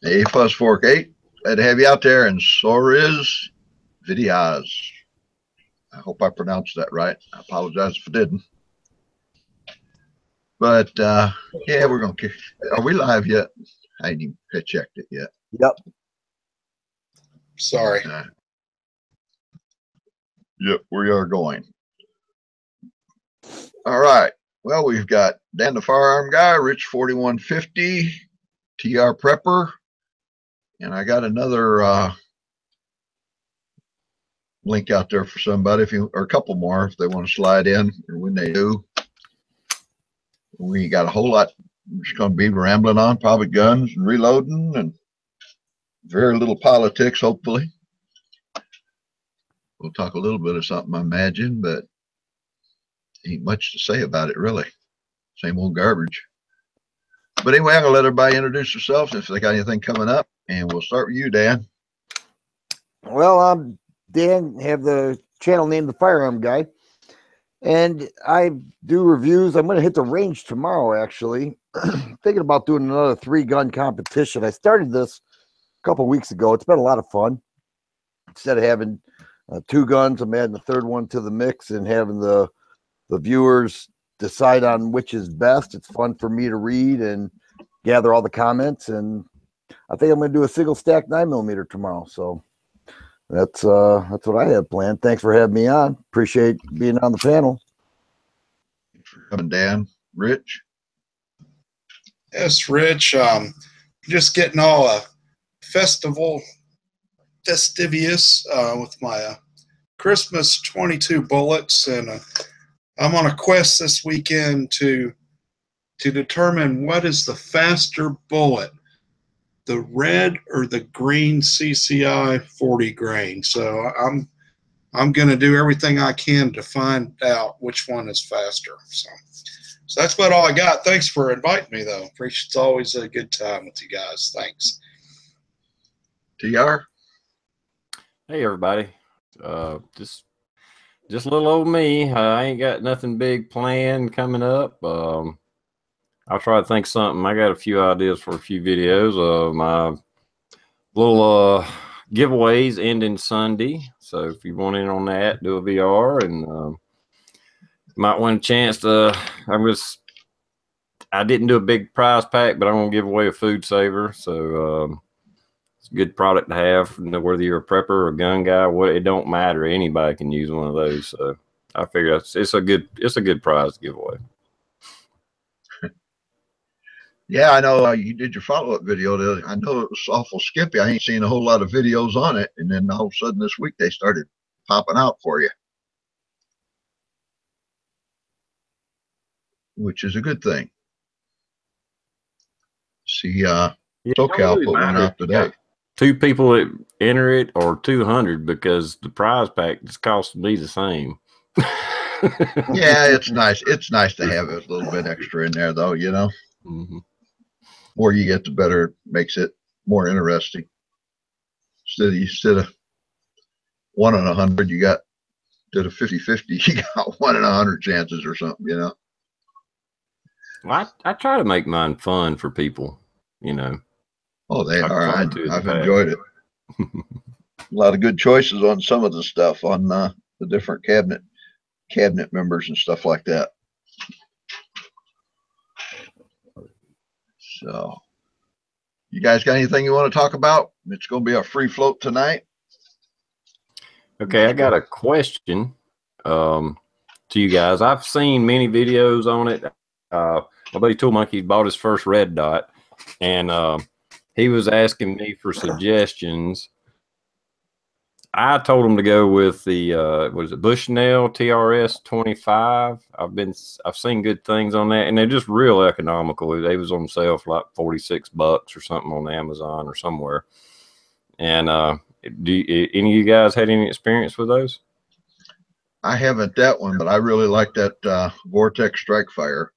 A plus fork 8. Glad to have you out there, and so is Videos. I hope I pronounced that right. I apologize if I didn't. But yeah, we're gonna. Are we live yet? I ain't even checked it yet. Yep. Sorry. Yep, we are going. All right. Well, we've got Dan the Firearm Guy, Rich 4150, TR Prepper, and I got another link out there for somebody, if you, or a couple more if they want to slide in, or when they do. We got a whole lot. We're just going to be rambling on, probably guns and reloading, and very little politics, hopefully. We'll talk a little bit of something, I imagine, but ain't much to say about it, really. Same old garbage. But anyway, I'm going to let everybody introduce themselves if they got anything coming up, and we'll start with you, Dan. Well, I'm Dan, have the channel named The Firearm Guy, and I do reviews. I'm going to hit the range tomorrow, actually. Thinking about doing another 3-gun competition. I started this a couple weeks ago. It's been a lot of fun. Instead of having 2 guns, I'm adding the 3rd one to the mix and having the viewers decide on which is best. It's fun for me to read and gather all the comments, and I think I'm going to do a single stack 9mm tomorrow. So that's what I have planned. Thanks for having me on. Appreciate being on the panel. Thanks for coming, Dan. Rich? Yes, Rich. Just getting all festivious with my Christmas 22 bullets, and I'm on a quest this weekend to determine what is the faster bullet, the red or the green CCI 40 grain. So I'm going to do everything I can to find out which one is faster. So that's about all I got. Thanks for inviting me, though. It's always a good time with you guys. Thanks. TR? Hey, everybody. Just little old me. I ain't got nothing big planned coming up. I'll try to think something. I got a few ideas for a few videos. My little giveaways ending Sunday. So if you want in on that, do a VR, and might want a chance to. I didn't do a big prize pack, but I'm gonna give away a food saver. So it's a good product to have. Whether you're a prepper or a gun guy, it don't matter. Anybody can use one of those. So I figure it's a good prize to give away. Yeah, I know you did your follow-up video. I know it was awful skippy. I ain't seen a whole lot of videos on it, and then all of a sudden this week they started popping out for you, which is a good thing. See, SoCal put one out today. 2 people that enter it, or 200, because the prize pack just costs me the same. Yeah, it's nice. It's nice to have a little bit extra in there, though. You know, more you get, the better it makes it more interesting. Instead of 1 in 100, you got, instead of 50-50, you got 1 in 100 chances or something. You know. I try to make mine fun for people. You know. Oh, they are. I've enjoyed it. A lot of good choices on some of the stuff on the different cabinet members and stuff like that. So, you guys got anything you want to talk about? It's going to be a free float tonight. Okay, I got a question to you guys. I've seen many videos on it. My buddy Tool Monkey bought his first red dot, and he was asking me for suggestions. I told him to go with the what is it, Bushnell TRS 25. I've seen good things on that, and they're just real economical. They was on sale for like $46 or something on Amazon or somewhere. And any of you guys had any experience with those? I haven't that one, but I really like that Vortex Strike Fire.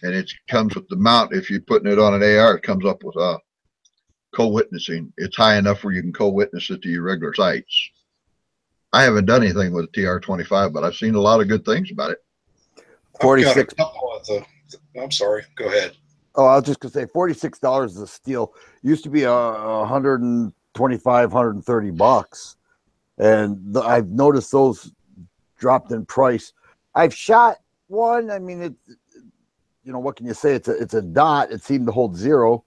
And it comes with the mount. If you're putting it on an AR, it comes up with co-witnessing. It's high enough where you can co-witness it to your regular sights. I haven't done anything with a TR-25, but I've seen a lot of good things about it. 46. I'm sorry. Go ahead. Oh, I was just gonna say $46 is a steal. Used to be a 125, $130, and I've noticed those dropped in price. I've shot one. I mean, what can you say? It's a dot. It seemed to hold zero.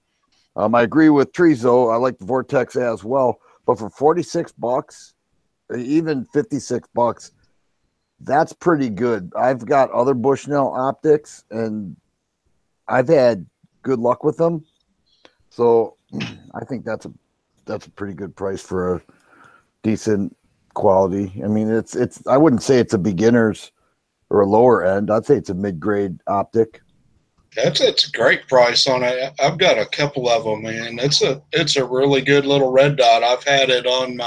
I agree with Trezo. I like the Vortex as well, but for $46, or even $56, that's pretty good. I've got other Bushnell optics, and I've had good luck with them. So I think that's a pretty good price for a decent quality. I mean, it's I wouldn't say it's a beginner's or a lower end. I'd say it's a mid-grade optic. It's a great price on it. I've got a couple of them, man. It's a really good little red dot. I've had it on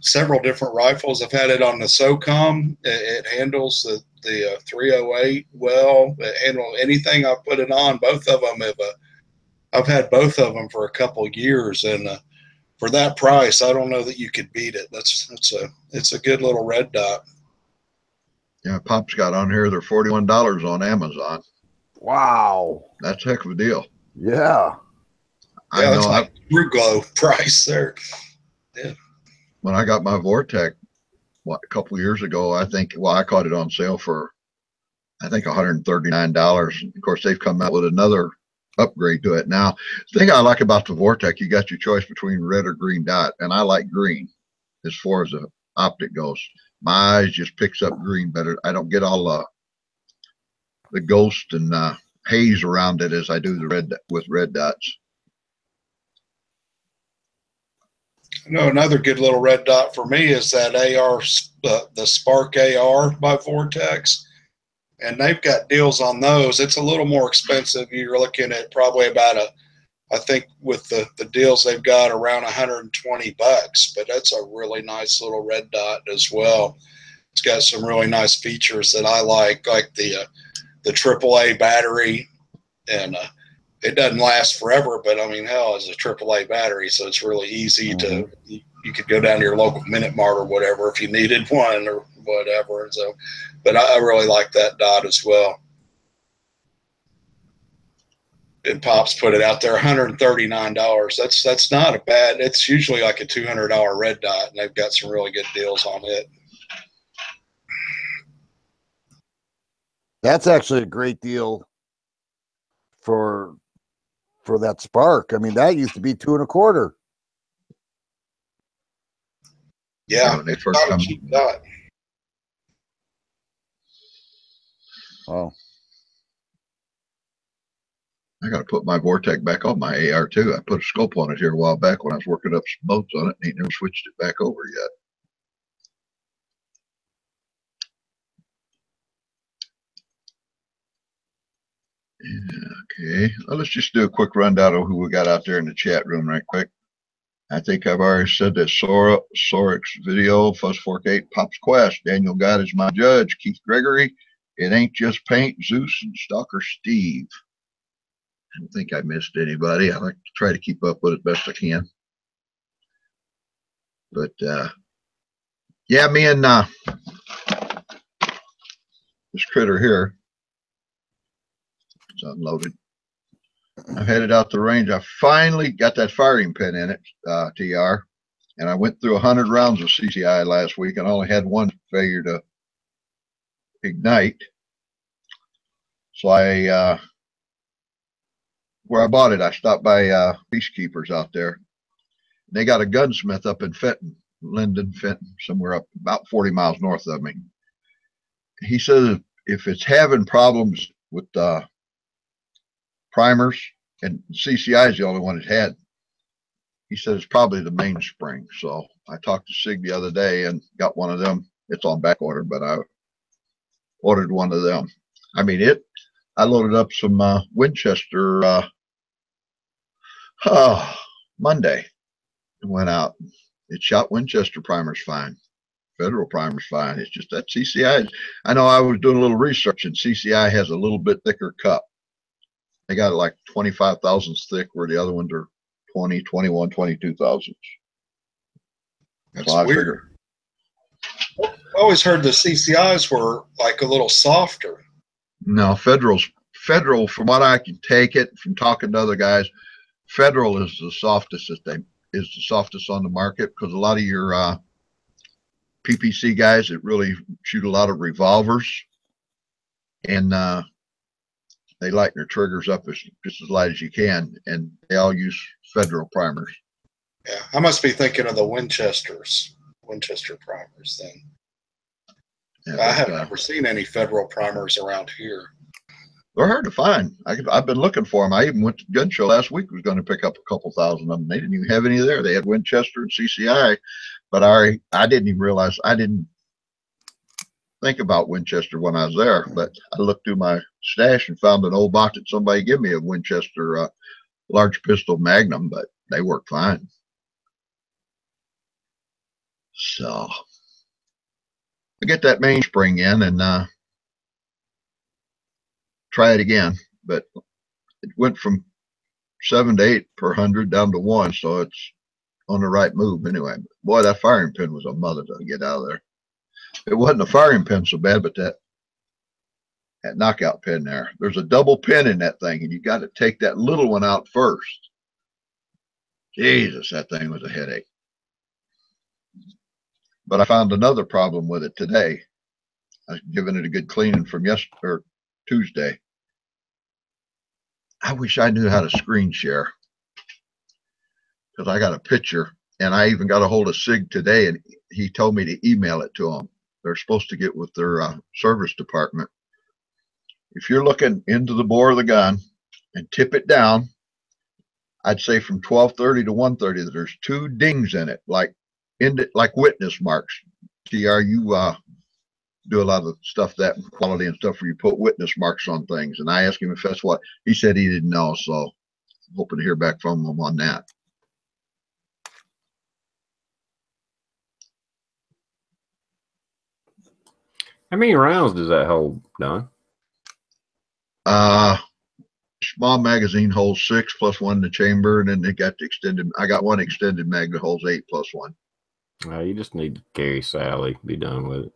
several different rifles. I've had it on the SOCOM. It handles the 308 well. It handles anything I put it on. Both of them I've had both of them for a couple of years, and for that price, I don't know that you could beat it. It's a good little red dot. Yeah, Pop's got on here. They're $41 on Amazon. Wow, that's a heck of a deal. Yeah, I know. It's like True Glow price there. Yeah. When I got my Vortex, a couple of years ago, I caught it on sale for, I think, $139. Of course, they've come out with another upgrade to it now. The thing I like about the Vortex, you got your choice between red or green dot, and I like green as far as the optic goes. My eyes just picks up green better. I don't get all the ghost and haze around it as I do with red dots. No, another good little red dot for me is that AR, the Spark AR by Vortex. And they've got deals on those. It's a little more expensive. You're looking at probably about I think with the deals they've got around $120, but that's a really nice little red dot as well. It's got some really nice features that I like the AAA battery, and it doesn't last forever, but I mean, hell, it's a AAA battery, so it's really easy to, you could go down to your local Minute Mart or whatever if you needed one or whatever. And so, but I really like that dot as well. And Pop's put it out there, $139. That's not a bad. It's usually like a $200 red dot, and they've got some really good deals on it. that's actually a great deal for that Spark. I mean, that used to be $225. Yeah, when they it's first not a come. cheap dot. Oh, I got to put my Vortex back on my AR too. I put a scope on it here a while back when I was working up some boats on it, and ain't never switched it back over yet. Okay, well, let's just do a quick rundown of who we got out there in the chat room right quick. I think I've already said that Sorix Video, Fuzz Fork 8, Pop's Quest, Daniel God is my judge, Keith Gregory, It Ain't Just Paint, Zeus, and Stalker Steve. I don't think I missed anybody. I like to try to keep up with it best I can. But yeah, me and this critter here, it's unloaded. I'm headed out the range. I finally got that firing pin in it, TR, and I went through 100 rounds of CCI last week and only had one failure to ignite. So where I bought it, I stopped by Peacekeepers out there. They got a gunsmith up in Fenton, Linden, Fenton, somewhere up about 40 miles north of me. He says if it's having problems with primers, and CCI is the only one it had, he said it's probably the mainspring. So I talked to Sig the other day and got one of them. It's on back order, but I ordered one of them. I mean, I loaded up some Winchester Monday and went out. It shot Winchester primers fine. Federal primers fine. It's just that CCI. I know I was doing a little research, and CCI has a little bit thicker cup. They got it like 25 thousandths thick, where the other ones are 20, 21, 22 thousandths. That's weird. I always heard the CCIs were like a little softer. No, Federal's Federal, from what I can take it from talking to other guys, Federal is the softest on the market, because a lot of your PPC guys that really shoot a lot of revolvers, and they lighten their triggers up just as light as you can, and they all use Federal primers. Yeah, I must be thinking of the Winchester primers then. Yeah, I have never seen any Federal primers around here. They're hard to find. I've been looking for them. I even went to gun show last week. Was going to pick up a couple thousand of them. They didn't even have any there. They had Winchester and CCI, but I didn't even realize. I didn't think about Winchester when I was there. But I looked through my stash and found an old box that somebody gave me of Winchester large pistol Magnum, but they work fine. So I get that mainspring in and try it again, but it went from 7 to 8 per 100 down to 1, so it's on the right move anyway. Boy, that firing pin was a mother to get out of there. It wasn't a firing pin so bad, but that knockout pin there. There's a double pin in that thing, and you got to take that little one out first. Jesus, that thing was a headache. But I found another problem with it today. I was giving it a good cleaning from Tuesday. I wish I knew how to screen share, because I got a picture, and I even got a hold of SIG today, and he told me to email it to them. They're supposed to get with their service department. If you're looking into the bore of the gun and tip it down, I'd say from 1230 to 130, that there's 2 dings in it, like witness marks. TR, you do a lot of stuff, that quality and stuff, where you put witness marks on things. And I asked him if that's what he said. He didn't know, so I'm hoping to hear back from him on that. How many rounds does that hold, Don? Small magazine holds 6 plus 1 in the chamber, and then they got the extended. I got one extended mag that holds 8 plus 1. You just need to carry Sally. Be done with it.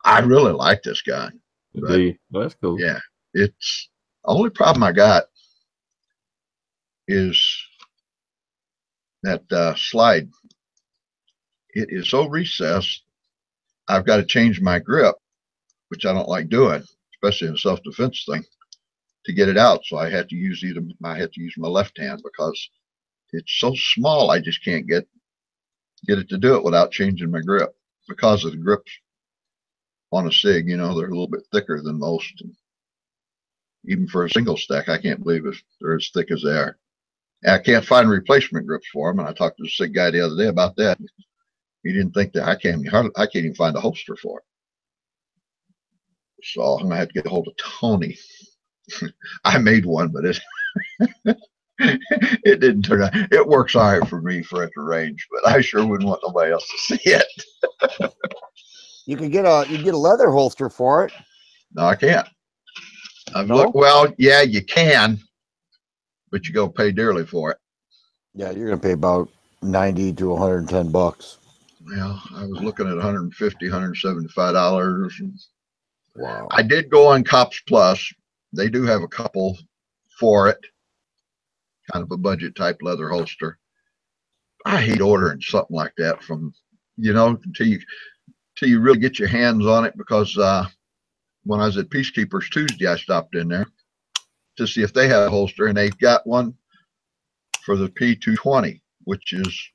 I really like this gun. Well, that's cool. Yeah, it's the only problem I got is that slide. It is so recessed. I've got to change my grip, which I don't like doing, especially in a self-defense thing, to get it out. So I had to use my left hand, because it's so small. I just can't get it to do it without changing my grip, because of the grips on a SIG. You know, they're a little bit thicker than most. And even for a single stack, I can't believe they're as thick as they are. And I can't find replacement grips for them. And I talked to the SIG guy the other day about that. He didn't think that I can't even find a holster for it. So I'm gonna have to get a hold of Tony. I made one, but it didn't turn out. It works all right for me for at the range, but I sure wouldn't want nobody else to see it. You can get a leather holster for it. No, I can't. I've looked. Well, yeah, you can, but you go pay dearly for it. Yeah, you're gonna pay about $90 to $110. Well, I was looking at $150, $175. Wow. I did go on Cops Plus. They do have a couple for it, kind of a budget type leather holster. I hate ordering something like that from, until you really get your hands on it, because when I was at Peacekeepers Tuesday, I stopped in there to see if they had a holster, and they've got one for the P220, which is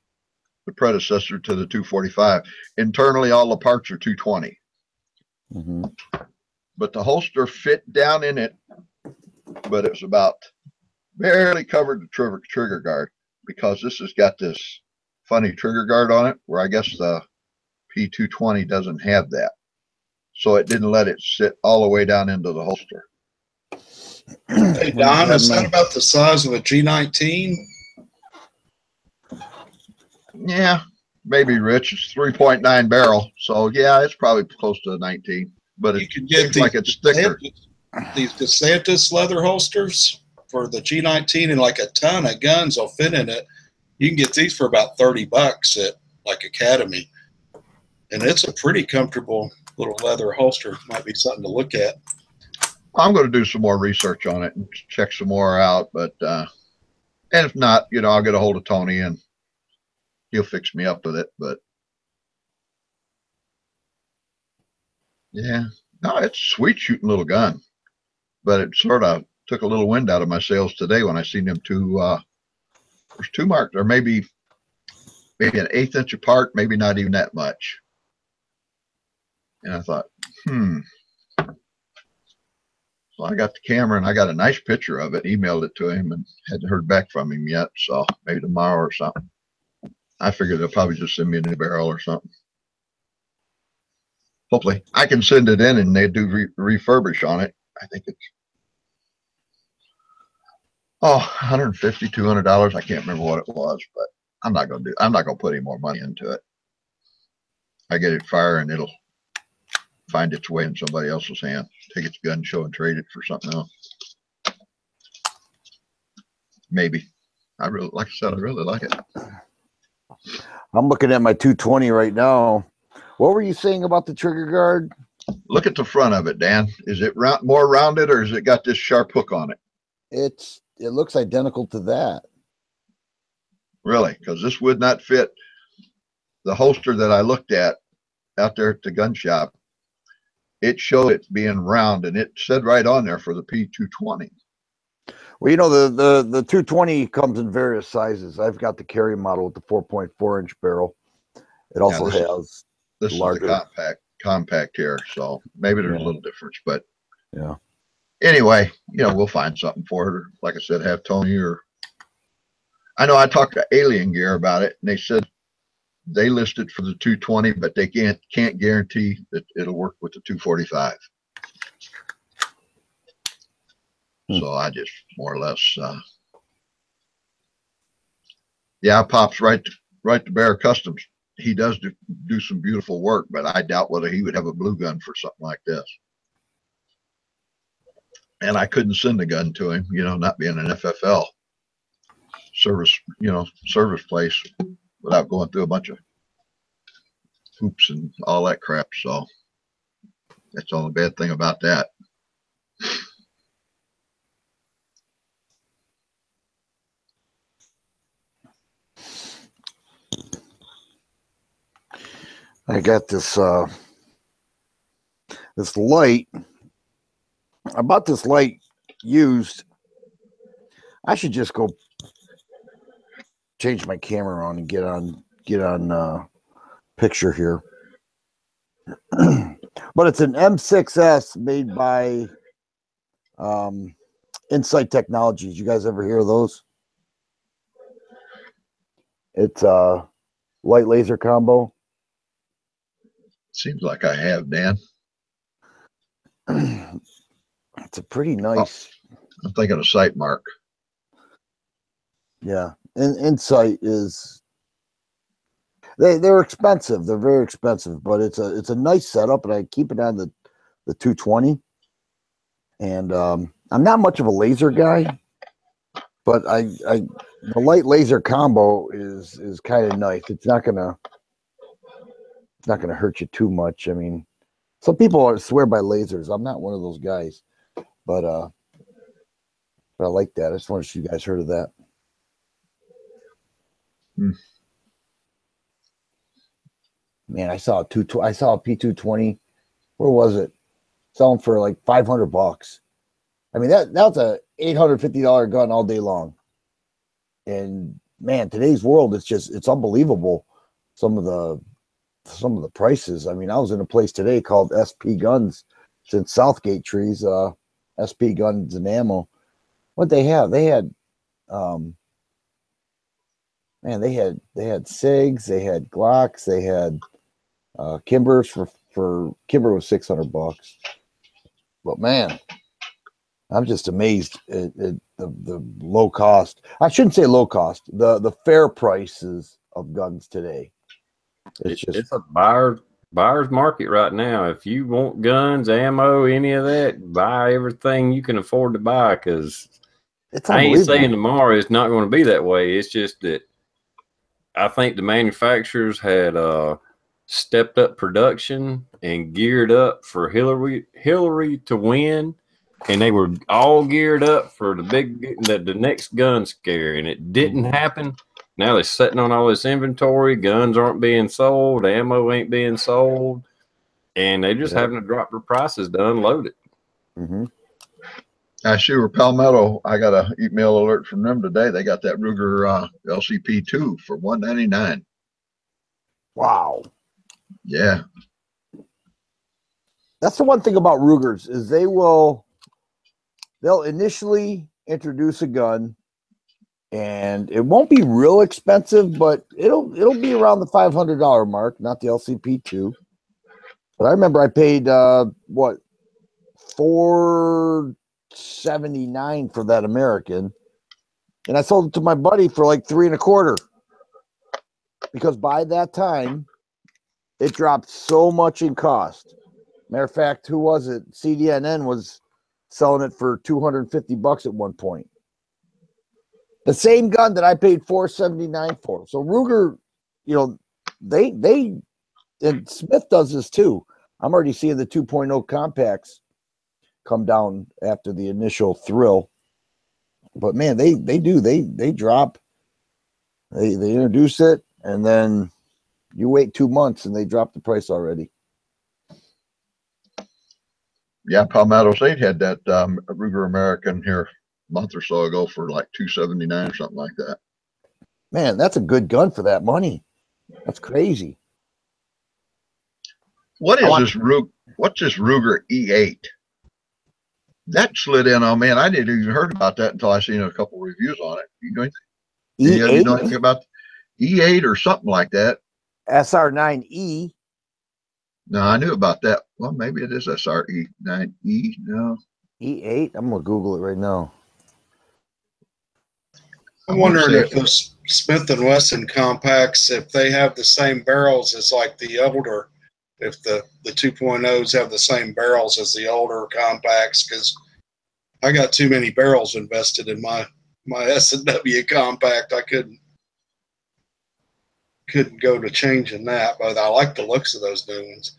the predecessor to the 245. Internally, all the parts are 220. Mm-hmm. But the holster fit down in it, but it was about barely covered the trigger guard, because this has got this funny trigger guard on it, where I guess the P220 doesn't have that. So it didn't let it sit all the way down into the holster. Hey, Don, is that about the size of a G19? Yeah, maybe, Rich. It's 3.9 barrel. So, yeah, it's probably close to a 19. But it seems like it's thicker. These DeSantis leather holsters for the G19, and like a ton of guns will fit in it. You can get these for about $30 at like Academy. And it's a pretty comfortable little leather holster. Might be something to look at. I'm going to do some more research on it and check some more out. But and if not, you know, I'll get a hold of Tony and he'll fix me up with it. But yeah, no, it's a sweet shooting little gun. But it sort of took a little wind out of my sails today when I seen them two. There's two marked, or maybe an 1/8 inch apart, maybe not even that much. And I thought, So I got the camera and I got a nice picture of it, emailed it to him, and hadn't heard back from him yet. So maybe tomorrow or something. I figured they'll probably just send me a new barrel or something. Hopefully I can send it in and they do refurbish on it. I think it's $150, $200. I can't remember what it was, but I'm not gonna put any more money into it. I get it fire and it'll find its way in somebody else's hand. Take its gun show and trade it for something else. Maybe. Like I said, I really like it. I'm looking at my 220 right now. What were you saying about the trigger guard? Look at the front of it, Dan. Is it more rounded, or has it got this sharp hook on it? It looks identical to that. Really? Because this would not fit the holster that I looked at out there at the gun shop. It showed it being round, and it said right on there for the P220. Well, you know, the 220 comes in various sizes. I've got the carry model with the 4.4 inch barrel. It also has this larger. Is the compact here, so maybe there's a little difference, but yeah. Anyway, you know, we'll find something for her. Like I said, have Tony, or I know I talked to Alien Gear about it, and they said they listed for the 220, but they can't guarantee that it'll work with the 245. So I just more or less, yeah, Pop's right to Bear Customs. He does do some beautiful work, but I doubt whether he would have a blue gun for something like this. And I couldn't send the gun to him, you know, not being an FFL service place, without going through a bunch of hoops and all that crap. So that's the only bad thing about that. I got this this light. I bought this light used. I should just go change my camera on and get on picture here. But it's an M6S made by Insight Technologies. You guys ever hear of those? It's a light laser combo. Seems like I have, Dan. It's a pretty nice. I'm thinking of Sight Mark. Yeah, and Insight is. They're expensive. They're very expensive, but it's a nice setup, and I keep it on the 220. And I'm not much of a laser guy, but the light laser combo is kind of nice. It's not gonna hurt you too much. I mean, some people swear by lasers. I'm not one of those guys, but I like that. I just wonder if you guys heard of that. Man, I saw a P220. Where was it? Selling for like $500. I mean, that's a $850 gun all day long. And man, today's world, it's unbelievable. Some of the prices. I mean, I was in a place today called SP Guns. It's in Southgate Trees. SP Guns and Ammo. What they have? They had they had SIGs, they had Glocks, they had Kimbers for Kimber was $600. But man, I'm just amazed at the low cost. I shouldn't say low cost. The fair prices of guns today. It's a buyer's market right now. If you want guns, ammo, any of that, buy everything you can afford to buy, because I ain't saying tomorrow it's not going to be that way. It's just that I think the manufacturers had stepped up production and geared up for Hillary to win. and they were all geared up for the next gun scare, and it didn't happen. Now they're sitting on all this inventory. Guns aren't being sold. Ammo ain't being sold, and they just having to drop their prices to unload it. Mm-hmm. I see where Palmetto. I got an email alert from them today. They got that Ruger LCP2 for $199. Wow. Yeah. That's the one thing about Rugers is they'll initially introduce a gun, and it won't be real expensive, but it'll be around the $500 mark, not the LCP2. But I remember I paid what, $479 for that American, and I sold it to my buddy for like $325, because by that time it dropped so much in cost. Matter of fact, who was it? CDNN was selling it for $250 at one point. The same gun that I paid $479 for. So Ruger, they and Smith does this too. I'm already seeing the 2.0 compacts come down after the initial thrill. But man, they drop. They introduce it, and then you wait 2 months and they drop the price already. Yeah, Palmetto State had that Ruger American here a month or so ago for like $279 or something like that. Man, that's a good gun for that money. That's crazy. What's this Ruger E8? That slid in on me, and I didn't even heard about that until I seen a couple reviews on it. You know anything? You know anything about E8 or something like that? SR9E. No, I knew about that. Well, maybe it is SRE9E. No. E8. I'm gonna Google it right now. I'm wondering if those Smith & Wesson compacts, if they have the same barrels as like the older, if the 2.0s have the same barrels as the older compacts, because I got too many barrels invested in my S&W compact. I couldn't go to changing that, but I like the looks of those new ones.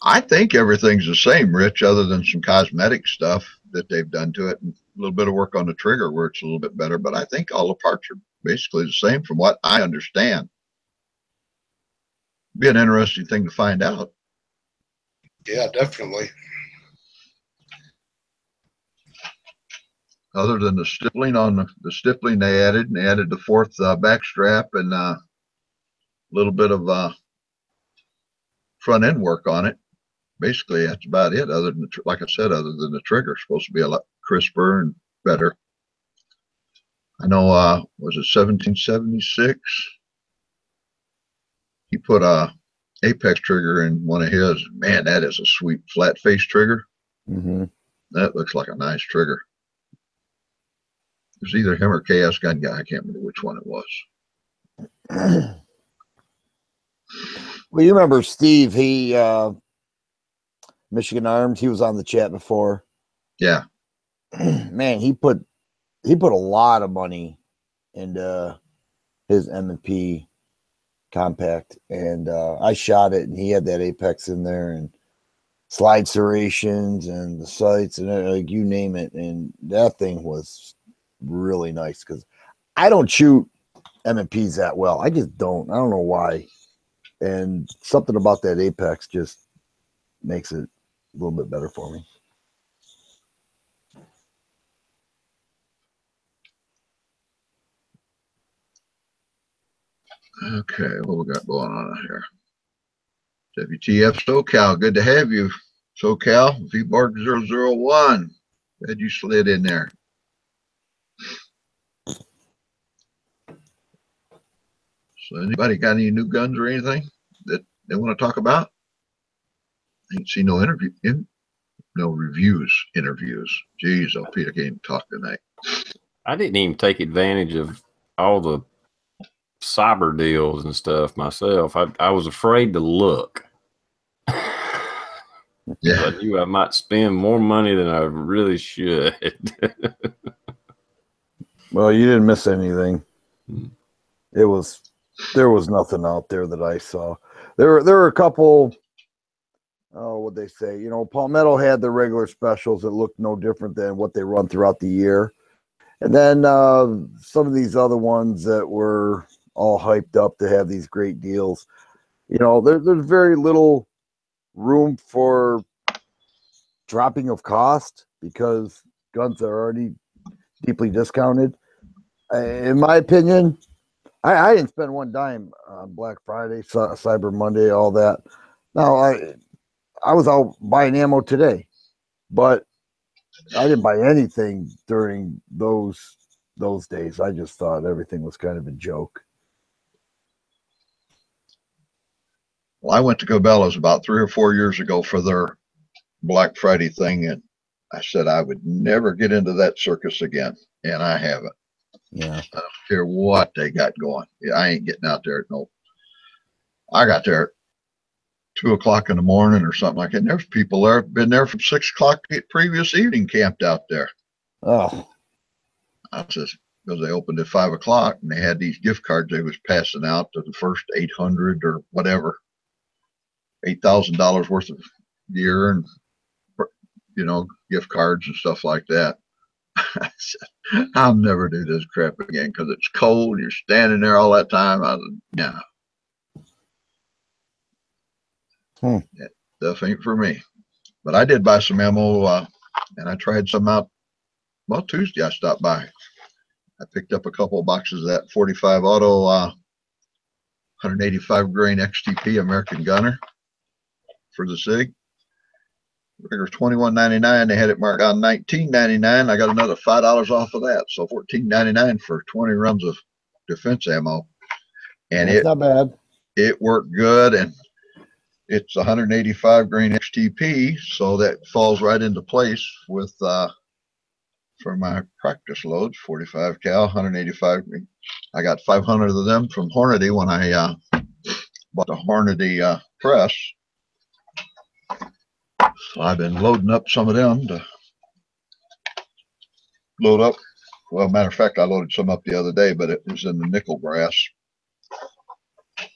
I think everything's the same, Rich, other than some cosmetic stuff that they've done to it, and a little bit of work on the trigger where it's a little bit better. But I think all the parts are basically the same from what I understand. Be an interesting thing to find out. Yeah, definitely. Other than the stippling the stippling they added the fourth back strap and a little bit of front end work on it. Basically, that's about it. Other than like I said, other than the trigger, it's supposed to be a lot crisper and better. I know. Was it 1776? He put a Apex trigger in one of his. Man, that is a sweet flat face trigger. Mm-hmm. That looks like a nice trigger. It was either him or Chaos Gun Guy. I can't remember which one it was. Well, you remember Steve? He Michigan Arms. He was on the chat before. Yeah. Man, he put a lot of money into his M&P compact, and I shot it, and he had that Apex in there, and slide serrations, and the sights, and like you name it, and that thing was really nice because I don't shoot M&Ps that well. I just don't. I don't know why, and something about that Apex just makes it a little bit better for me. Okay, what we got going on here? WTF SoCal, good to have you. SoCal, VBark 001. Glad you slid in there. So anybody got any new guns or anything that they want to talk about? I ain't seen no reviews. Jeez, oh, Peter can't even talk tonight. I didn't even take advantage of all the cyber deals and stuff myself. I was afraid to look. Yeah. I knew I might spend more money than I really should. Well, you didn't miss anything. There was nothing out there that I saw. There were a couple oh, what they say, you know, Palmetto had the regular specials that looked no different than what they run throughout the year. And then some of these other ones that were all hyped up to have these great deals, you know, there's very little room for dropping of cost because guns are already deeply discounted. In my opinion, I didn't spend one dime on Black Friday, Cyber Monday, all that. No, I was out buying ammo today, but I didn't buy anything during those days. I just thought everything was kind of a joke. Well, I went to Cabela's about 3 or 4 years ago for their Black Friday thing, and I said I would never get into that circus again, and I haven't. Yeah. I don't care what they got going. Yeah, I ain't getting out there. No, I got there at 2 o'clock in the morning or something like that. And there's people there, been there from 6 o'clock the previous evening, camped out there. Oh, I says, because they opened at 5 o'clock and they had these gift cards they was passing out to the first 800 or whatever, $8,000 worth of gear and, you know, gift cards and stuff like that. I said, I'll never do this crap again because it's cold. You're standing there all that time. I said, no. That stuff ain't for me. But I did buy some ammo, and I tried some out. Well, Tuesday I stopped by. I picked up a couple of boxes of that 45 Auto 185 grain XTP American Gunner for the SIG. It was $21.99. They had it marked down $19.99. I got another $5 off of that, so $14.99 for 20 rounds of defense ammo. And that's not bad. It worked good, and it's 185 grain XTP, so that falls right into place with for my practice loads, 45 cal, 185 grain. I got 500 of them from Hornady when I bought the Hornady press. So I've been loading up some of them to load up. Well, matter of fact, I loaded some up the other day, but it was in the nickel brass,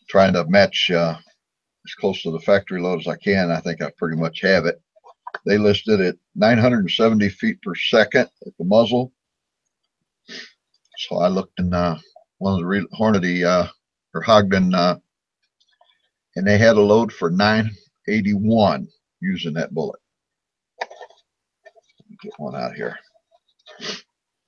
trying to match as close to the factory load as I can. I think I pretty much have it. They listed it 970 feet per second at the muzzle. So I looked in one of the Hornady or Hogden, and they had a load for 981 using that bullet. Get one out here.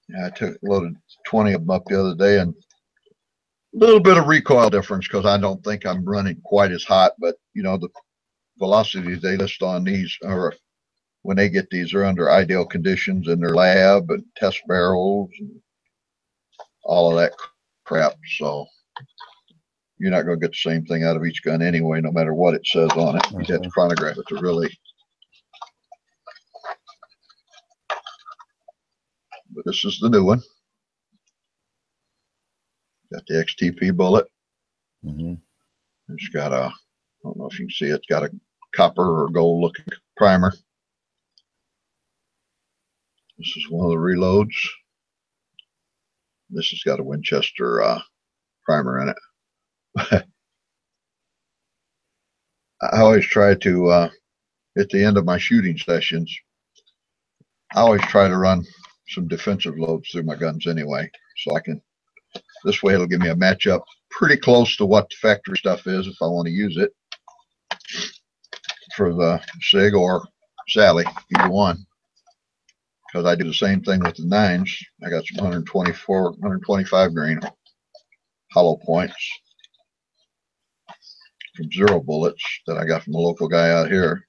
Yeah, I loaded 20 of them up the other day, and a little bit of recoil difference because I don't think I'm running quite as hot. But you know, the velocities they list on these are, when they get these, are under ideal conditions in their lab and test barrels and all of that crap. So you're not going to get the same thing out of each gun anyway, no matter what it says on it. You have to chronograph it to really. But this is the new one. Got the XTP bullet. It's got a, I don't know if you can see it, it's got a copper or gold looking primer. This is one of the reloads. This has got a Winchester primer in it. I always try to, at the end of my shooting sessions, I always try to run some defensive loads through my guns anyway. So I can, this way it'll give me a matchup pretty close to what the factory stuff is if I want to use it for the SIG or Sally, either one. Because I do the same thing with the 9s. I got some 124, 125 grain hollow points from Zero bullets that I got from a local guy out here.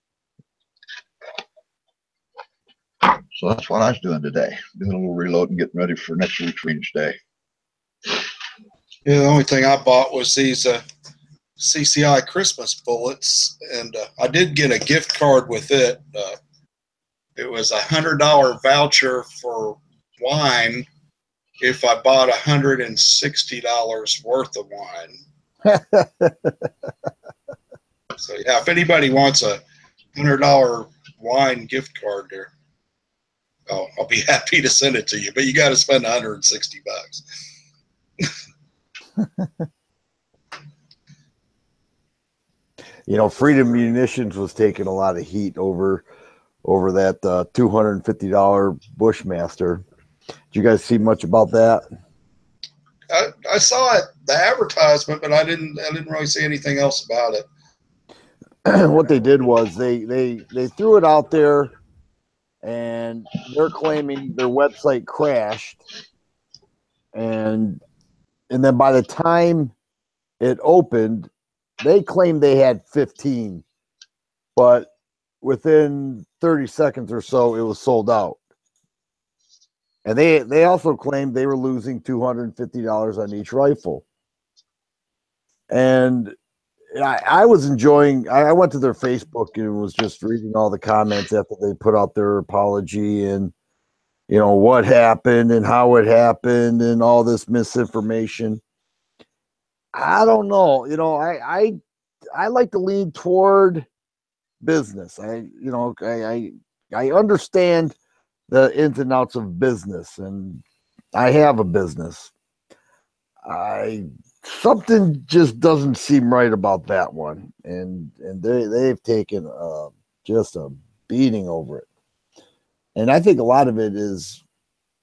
So that's what I was doing today, doing a little reload and getting ready for next week's range day. Yeah, the only thing I bought was these CCI Christmas bullets, and I did get a gift card with it. It was a $100 voucher for wine if I bought $160 worth of wine. So yeah, if anybody wants a $100 wine gift card there, I'll be happy to send it to you. But you got to spend $160. You know, Freedom Munitions was taking a lot of heat over that $250 Bushmaster. Did you guys see much about that? I saw it, the advertisement, but I didn't really see anything else about it. What they did was they threw it out there, and they're claiming their website crashed, and then by the time it opened, they claimed they had 15, but within 30 seconds or so, it was sold out. And they also claimed they were losing $250 on each rifle. And I was enjoying, I went to their Facebook and was just reading all the comments after they put out their apology and, you know, what happened and how it happened and all this misinformation. I don't know. You know, I like to lean toward business. I understand the ins and outs of business, and I have a business. Something just doesn't seem right about that one, and they've taken just a beating over it, and I think a lot of it is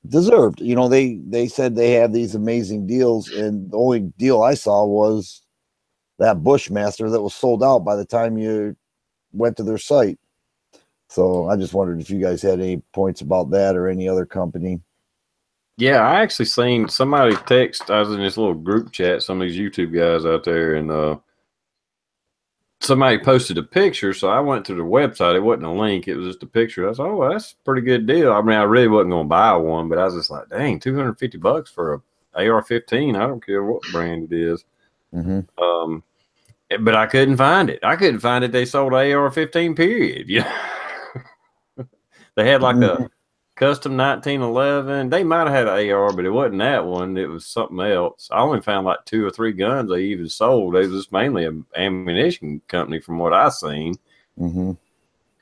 deserved. You know, they said they have these amazing deals, and the only deal I saw was that Bushmaster that was sold out by the time you went to their site. So I just wondered if you guys had any points about that or any other company. Yeah, I actually seen somebody text. I was in this little group chat, some of these YouTube guys out there, and somebody posted a picture. So I went to their website. It wasn't a link. It was just a picture. I was like, oh, that's a pretty good deal. I mean, I really wasn't going to buy one, but I was just like, dang, $250 for a AR-15. I don't care what brand it is. Mm-hmm. But I couldn't find it. I couldn't find it. They sold AR-15, period. Yeah. They had like a custom 1911. They might have had an AR, but it wasn't that one. It was something else. I only found like 2 or 3 guns they even sold. They was just mainly an ammunition company from what I seen. Mm-hmm. And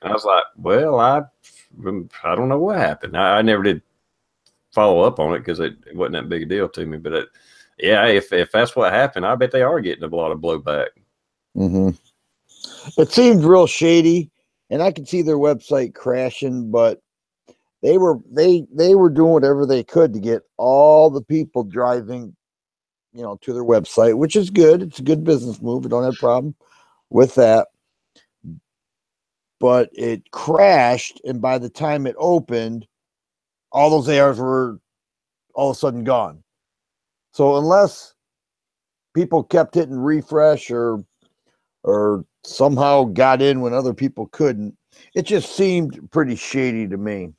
I was like, well, I don't know what happened. I never did follow up on it because it wasn't that big a deal to me. But yeah, if that's what happened, I bet they are getting a lot of blowback. Mm-hmm. It seemed real shady, and I could see their website crashing, but they were doing whatever they could to get all the people driving, you know, to their website, which is good. It's a good business move. I don't have a problem with that. But it crashed, and by the time it opened, all those ARs were all of a sudden gone. So unless people kept hitting refresh or somehow got in when other people couldn't, it just seemed pretty shady to me.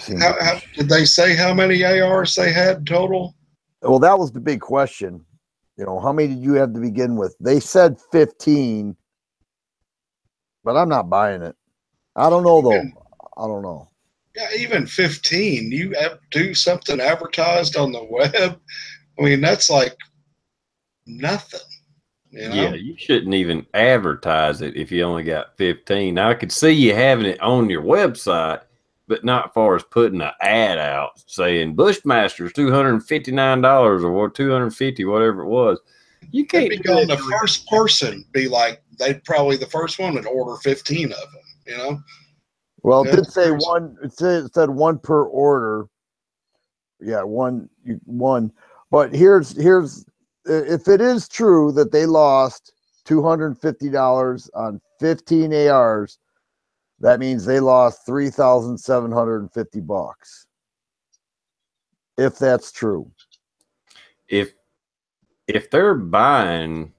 Did they say how many ARs they had total? Well, that was the big question. You know, how many did you have to begin with? They said 15, but I'm not buying it. I don't know, though. I don't know. Yeah, even 15. You do something advertised on the web. I mean, that's like nothing. You know? Yeah, you shouldn't even advertise it if you only got 15. Now, I could see you having it on your website, but not far as putting an ad out saying Bushmaster's $259 or $250, whatever it was. You can't be going the first person be like, they'd probably the first one would order 15 of them, you know? Well, it did say one. It said one per order. Yeah, one. But here's if it is true that they lost $250 on 15 ARs, that means they lost $3,750. If that's true. If they're buying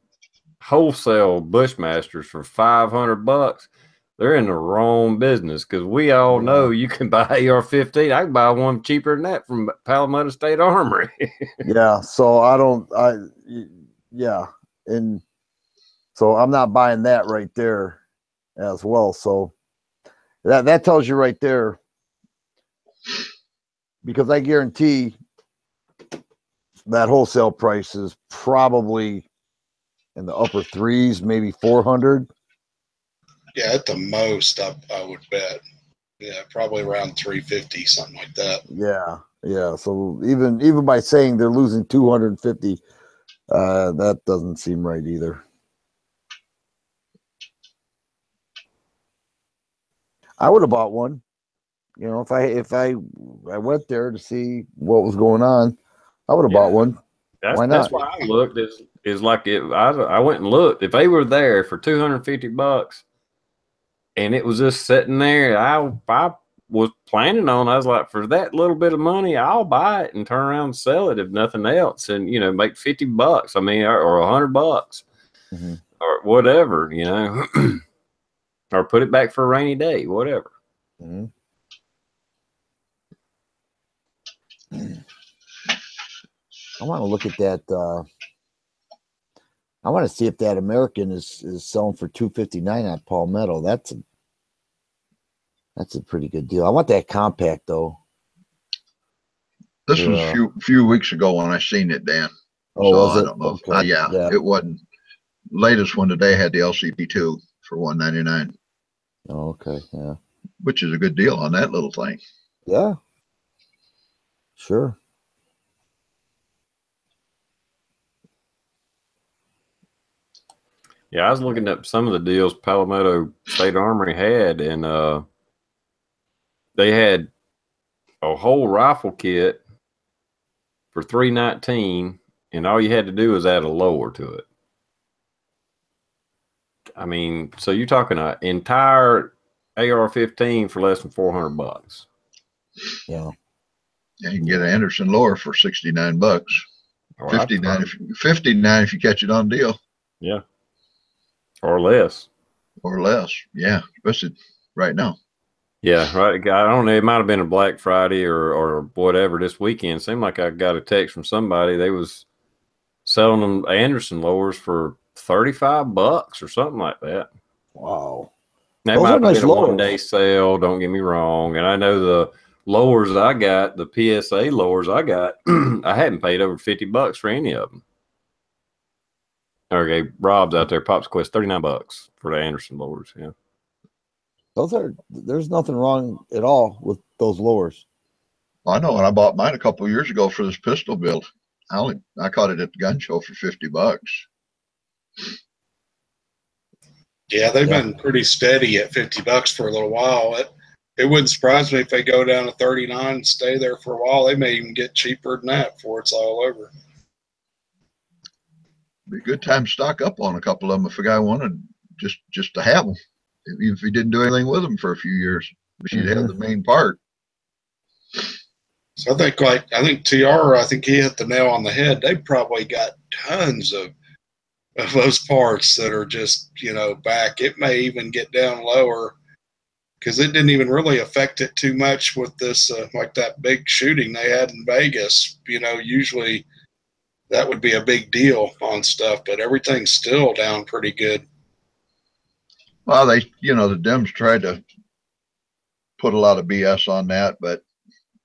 wholesale Bushmasters for $500, they're in the wrong business, because we all know you can buy AR-15. I can buy one cheaper than that from Palmetto State Armory. Yeah, so and so I'm not buying that right there as well. So that tells you right there, because I guarantee that wholesale price is probably in the upper threes, maybe 400. Yeah, at the most, I would bet. Yeah, probably around 350, something like that. Yeah. So even by saying they're losing $250, That doesn't seem right either. I would have bought one. You know, if I went there to see what was going on, I would have bought one. Why not? That's why I looked. Is like it. I went and looked. If they were there for $250, and it was just sitting there, I was planning on. I was like, for that little bit of money, I'll buy it and turn around and sell it if nothing else, and make $50. I mean, or $100, or whatever, or put it back for a rainy day, whatever. Mm-hmm. I want to look at that. I want to see if that American is selling for $259 at Palmetto. That's a pretty good deal. I want that compact though. This was a few weeks ago when I seen it, Dan. Oh, so was it? I don't know. Okay. Yeah, it wasn't. Latest one today had the LCP2 for $199. Oh, okay, yeah. Which is a good deal on that little thing. Yeah. Sure. Yeah, I was looking up some of the deals Palmetto State Armory had, and they had a whole rifle kit for $319, and all you had to do was add a lower to it. I mean, so you're talking an entire AR-15 for less than $400. Yeah. Yeah, you can get an Anderson lower for $69. Or 59 if you catch it on deal. Yeah. Or less. Or less. Yeah, especially right now. Yeah, right. I don't know. It might have been a Black Friday or whatever this weekend. Seemed like I got a text from somebody. They was selling them Anderson lowers for $35 or something like that. Wow. That might have been a one-day sale. Don't get me wrong. And I know the lowers I got, the PSA lowers I got, I hadn't paid over $50 for any of them. Okay, Rob's out there. Pops Quest, $39 for the Anderson lowers. Yeah. There's nothing wrong at all with those lowers. I know when I bought mine a couple of years ago for this pistol build, I caught it at the gun show for $50. Yeah, they've been pretty steady at $50 for a little while. It wouldn't surprise me if they go down to 39 and stay there for a while. They may even get cheaper than that before it's all over. Be a good time to stock up on a couple of them if a guy wanted just to have them, even if he didn't do anything with them for a few years. But you'd have the main part. So I think TR, I think he hit the nail on the head. They probably got tons of those parts that are just, back. It may even get down lower because it didn't even really affect it too much with this, like that big shooting they had in Vegas. Usually that would be a big deal on stuff, but everything's still down pretty good. Well, the Dems tried to put a lot of BS on that, but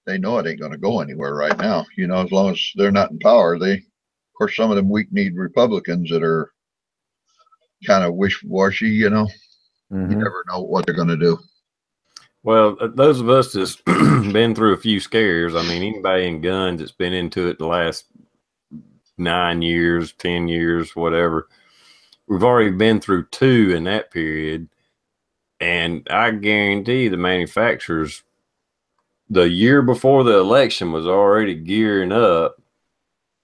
they know it ain't going to go anywhere right now. As long as they're not in power, of course, some of them weak-kneed Republicans that are kind of wish-washy, you never know what they're going to do. Well, those of us that's been through a few scares, I mean, anybody in guns that's been into it the last 9 years, 10 years, whatever, we've already been through 2 in that period. And I guarantee the manufacturers, the year before the election, was already gearing up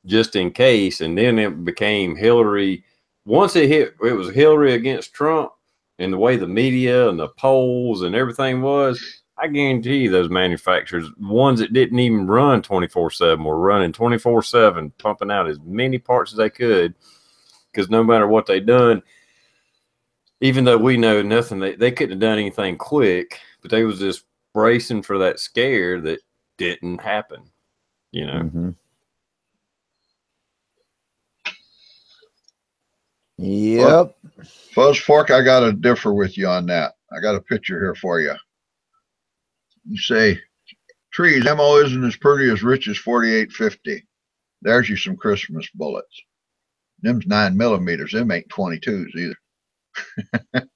just in case. And then it became Hillary. Once it was Hillary against Trump, and the way the media and the polls and everything was, I guarantee you those manufacturers, ones that didn't even run 24/7, were running 24/7, pumping out as many parts as they could, because no matter what they done, even though we know nothing, they couldn't have done anything quick, but they was just bracing for that scare that didn't happen, Yep. Fuzz Fork, I got to differ with you on that. I got a picture here for you. You say, Trees, ammo isn't as pretty as Rich's 4850. There's you some Christmas bullets. Them's 9mm. Them ain't 22s either.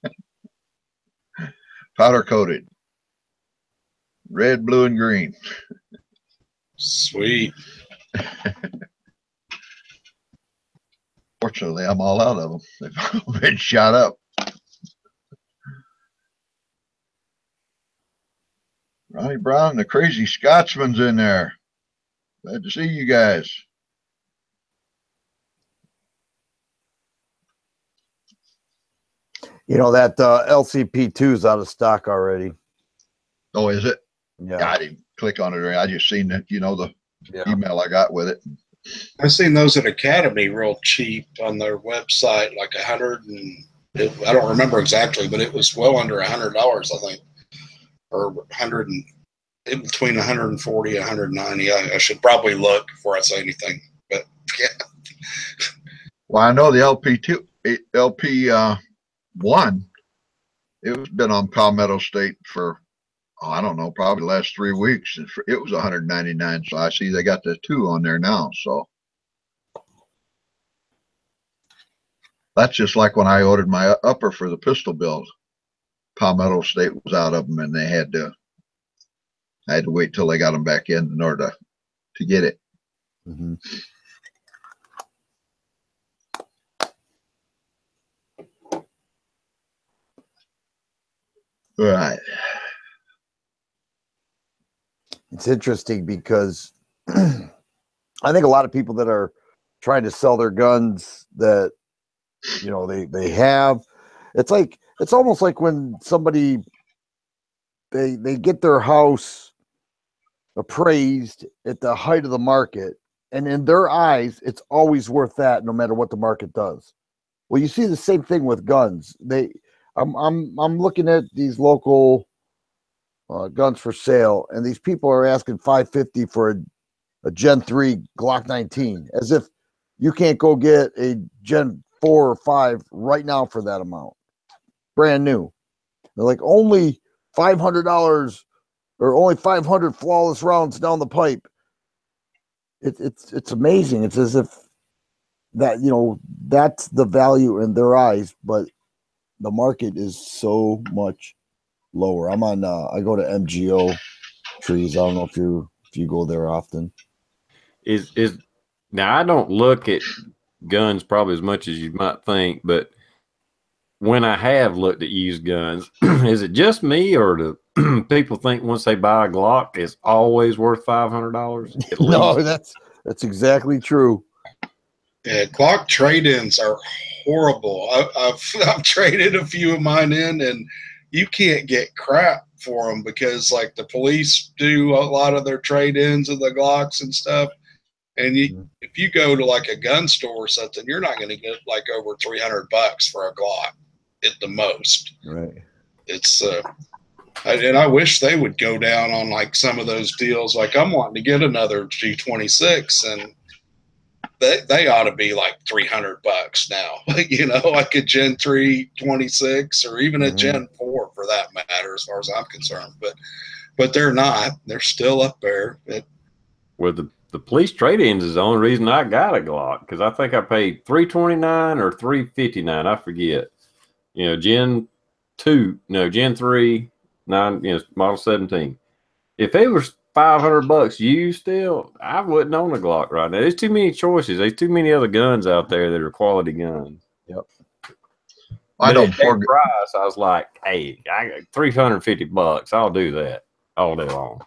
Powder coated. Red, blue, and green. Sweet. Fortunately, I'm all out of them. They've all been shot up. Ronnie Brown, the crazy Scotsman's in there. Glad to see you guys. You know, that LCP2 is out of stock already. Oh, is it? Yeah. I didn't click on it. I just seen it, you know, the Yeah. email I got with it. I've seen those at Academy real cheap on their website, like I don't remember exactly, but it was well under $100, I think, or 100 and in between 140 and 190. I should probably look before I say anything, but yeah. Well, I know the LP1, it's been on Palmetto State for, I don't know, probably the last 3 weeks. It was 199. So I see they got the 2 on there now. So that's just like when I ordered my upper for the pistol build. Palmetto State was out of them, and I had to wait till they got them back in order to get it. Mm-hmm. Right. It's interesting because I think a lot of people that are trying to sell their guns that, you know, they have, it's almost like when somebody they get their house appraised at the height of the market, and in their eyes it's always worth that no matter what the market does. Well, you see the same thing with guns. I'm looking at these local guns for sale, and these people are asking $550 for a Gen 3 Glock 19, as if you can't go get a Gen 4 or 5 right now for that amount. Brand new. They're like, only $500 or only 500 flawless rounds down the pipe. It's amazing. It's as if that, you know, that's the value in their eyes, but the market is so much lower. I'm on I go to MGO Trees. I don't know if you go there often. Is now I don't look at guns probably as much as you might think, but when I have looked at used guns, is it just me, or do people think once they buy a Glock, it's always worth $500 at No, least? that's exactly true. Yeah, Glock trade-ins are horrible. I've traded a few of mine in, and you can't get crap for them because like the police do a lot of their trade-ins of the Glocks and stuff. And if you go to like a gun store or something, you're not going to get like over $300 for a Glock at the most. Right. It's and I wish they would go down on like some of those deals. Like I'm wanting to get another G26, and they ought to be like $300 now. You know, like a Gen 3 26 or even a Gen 4 for that matter, as far as I'm concerned. But they're not. They're still up there. Well, the police trade-ins is the only reason I got a Glock, because I think I paid $329 or $359. I forget. You know, Gen 3, 9, you know, model 17. If it was $500 used still, I wouldn't own a Glock right now. There's too many choices. There's too many other guns out there that are quality guns. Yep. I know at that price, I was like, hey, I got $350. I'll do that all day long.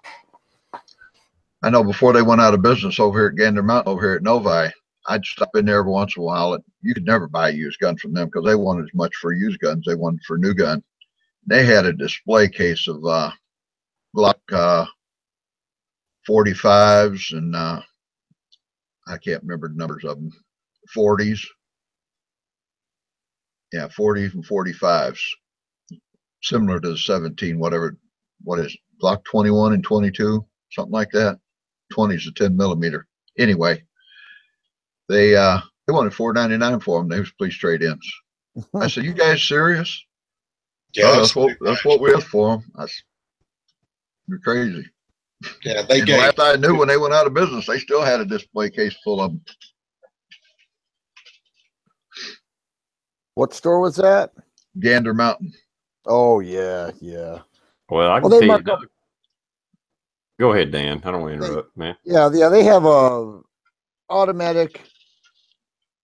I know before they went out of business over here at Gander Mountain, over here at Novi, I'd stop in there every once in a while, and you could never buy a used gun from them because they wanted as much for used guns they wanted for new gun. They had a display case of Glock 45s and I can't remember the numbers of them. 40s. Yeah, 40s and 45s. Similar to the 17, whatever. What is it? Glock 21 and 22? Something like that. 20 is a 10 millimeter. Anyway, they wanted $4.99 for them. They was police trade-ins. I said, "You guys serious?" Yeah, that's what we have for them. You're crazy. Yeah, they and last I knew, when they went out of business, they still had a display case full of them. What store was that? Gander Mountain. Oh yeah, yeah. Well, I can tell you. Go ahead, Dan. I don't want to interrupt, man. Yeah, they have a automatic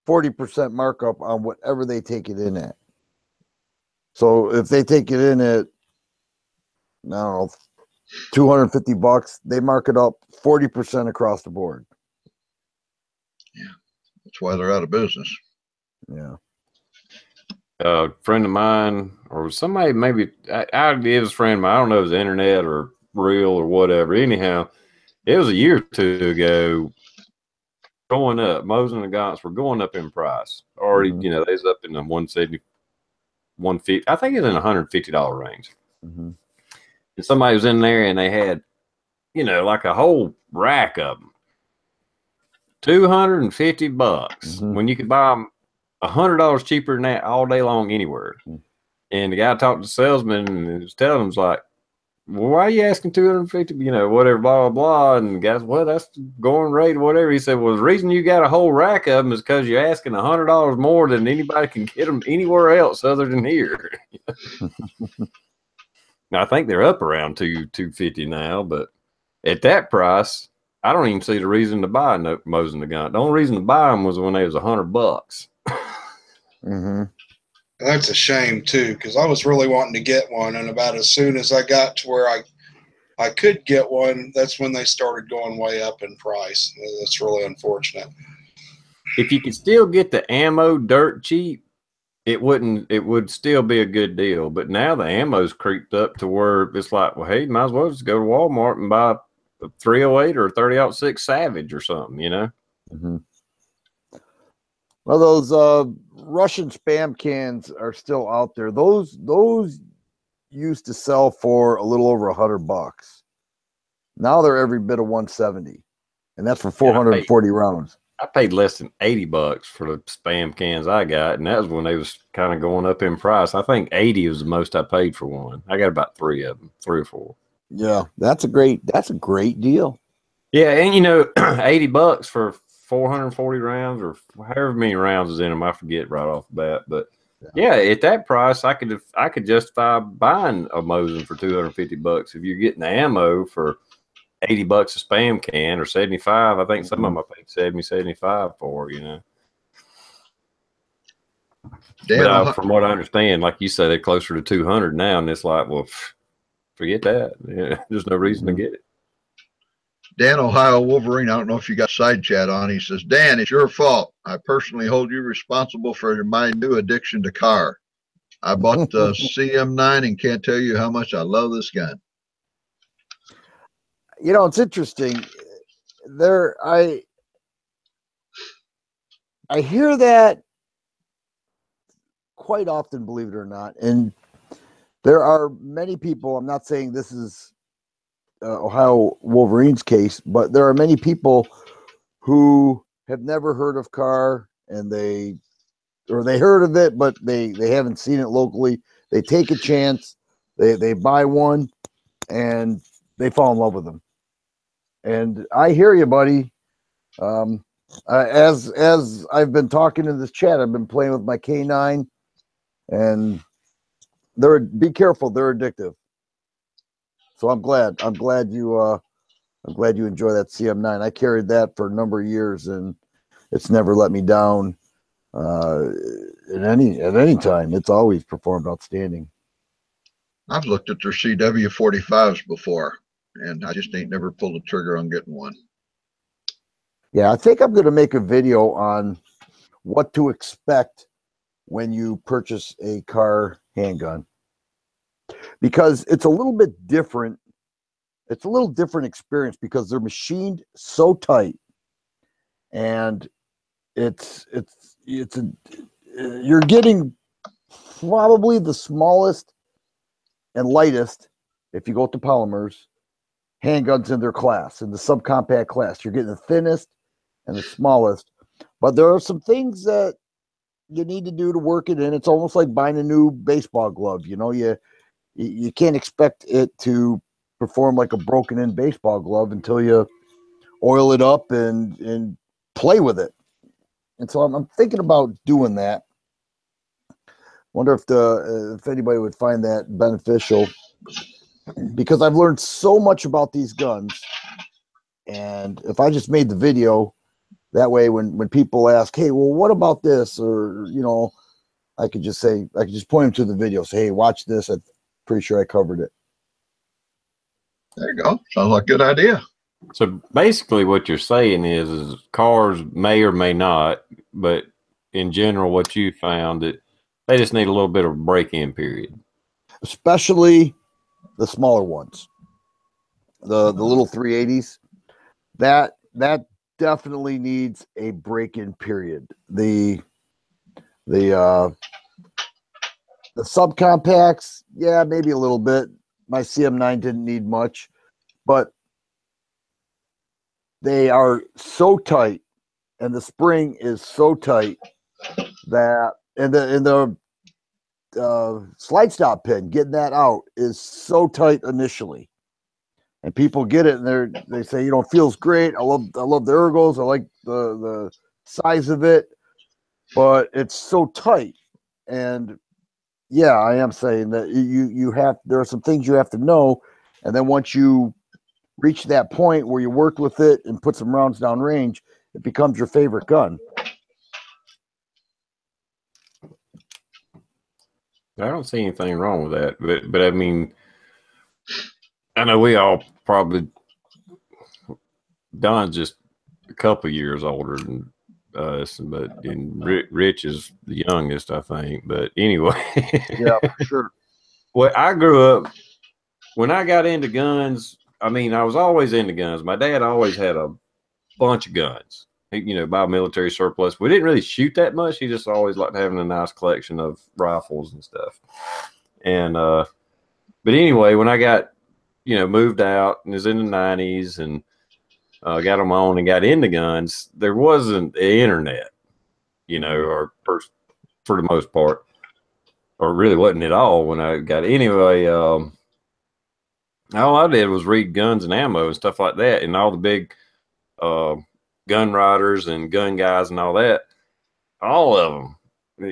40% markup on whatever they take it in at. So if they take it in at, I don't know, $250, they mark it up 40% across the board. Yeah, that's why they're out of business. Yeah. A friend of mine, or somebody, maybe it was a friend of mine. I don't know if it was the internet or real or whatever. Anyhow, it was a year or two ago. Going up, Mosin and Gantz were going up in price. Already, you know, they was up in the 170, 150. I think it's in the $150 range. And somebody was in there and they had, you know, like a whole rack of them. $250 when you could buy them $100 cheaper than that all day long anywhere. And the guy talked to the salesman and was telling him, like, well, why are you asking 250? You know, whatever, blah, blah, blah. And the guy's, well, that's the going rate or whatever. He said, well, the reason you got a whole rack of them is because you're asking $100 more than anybody can get them anywhere else other than here. Now, I think they're up around $250 now, but at that price, I don't even see the reason to buy Mosin the Gun. The only reason to buy them was when they was $100. That's a shame too, because I was really wanting to get one, and about as soon as I got to where I could get one, that's when they started going way up in price. That's really unfortunate. If you could still get the ammo dirt cheap, it would still be a good deal. But now the ammo's creeped up to where it's like, well, hey, might as well just go to Walmart and buy a 308 or a 30-06 Savage or something, you know? Well, those Russian spam cans are still out there. Those used to sell for a little over $100. Now they're every bit of 170, and that's for 440 rounds. I paid less than $80 for the spam cans I got, and that was when they was kind of going up in price. I think 80 was the most I paid for one. I got about 3 of them, 3 or 4. Yeah, that's a great deal. Yeah, and you know, $80 for 440 rounds or however many rounds is in them, I forget right off the bat. But yeah, at that price, I could justify buying a Mosin for $250 if you're getting the ammo for $80 a spam can or 75. I think some of them I paid 70, 75 for, you know. But from what I understand, like you say, they're closer to 200 now, and it's like, well, forget that. Yeah, there's no reason to get it. Dan, Ohio Wolverine, I don't know if you got side chat on. He says, Dan, it's your fault. I personally hold you responsible for my new addiction to car. I bought the CM9 and can't tell you how much I love this gun. You know, it's interesting. I hear that quite often, believe it or not. And there are many people, I'm not saying this is Ohio Wolverine's case, but there are many people who have never heard of car, and they heard of it, but they haven't seen it locally. They take a chance, they buy one, and they fall in love with them. And I hear you, buddy. As I've been talking in this chat, I've been playing with my K9, and be careful, they're addictive. So I'm glad you enjoy that CM9. I carried that for a number of years, and it's never let me down at any time. It's always performed outstanding. I've looked at their CW45s before, and I just ain't never pulled the trigger on getting one. Yeah, I think I'm going to make a video on what to expect when you purchase a car handgun, because it's a little bit different. It's a little different experience because they're machined so tight, and you're getting probably the smallest and lightest, if you go to polymers, handguns in their class, in the subcompact class. You're getting the thinnest and the smallest, but there are some things that you need to do to work it in. It's almost like buying a new baseball glove. You know, you can't expect it to perform like a broken in baseball glove until you oil it up and play with it. And so I'm thinking about doing that. Wonder if anybody would find that beneficial, because I've learned so much about these guns. And if I just made the video That way, when people ask, hey, well, what about this? Or, you know, I could just point them to the video, say, hey, watch this. I'm pretty sure I covered it. There you go. Sounds like a good idea. So basically what you're saying is cars may or may not, but in general, what you found that they just need a little bit of a break-in period. Especially the smaller ones. The little 380s. That definitely needs a break-in period. The subcompacts, yeah, maybe a little bit. My CM9 didn't need much, but they are so tight, and the spring is so tight that and the slide stop pin, getting that out is so tight initially, and people get it and they say, you know, it feels great. I love the ergos. I like the size of it, but it's so tight. And yeah, I am saying that there are some things you have to know, and then once you reach that point where you worked with it and put some rounds down range, it becomes your favorite gun. I don't see anything wrong with that, but I mean, I know we all probably, Don's just a couple years older than us, but Rich is the youngest, I think. But anyway, Yeah, for sure. Well, I grew up when I got into guns. I mean, I was always into guns. My dad always had a bunch of guns. You know, buy military surplus. We didn't really shoot that much. He just always liked having a nice collection of rifles and stuff. And but anyway, when I got, you know, moved out and was in the 90s and got on my own and got into guns, there wasn't the internet, you know, or for the most part, or really wasn't at all when I got anyway. All I did was read guns and ammo and stuff like that, and all the big gun writers and gun guys and all that, all of them,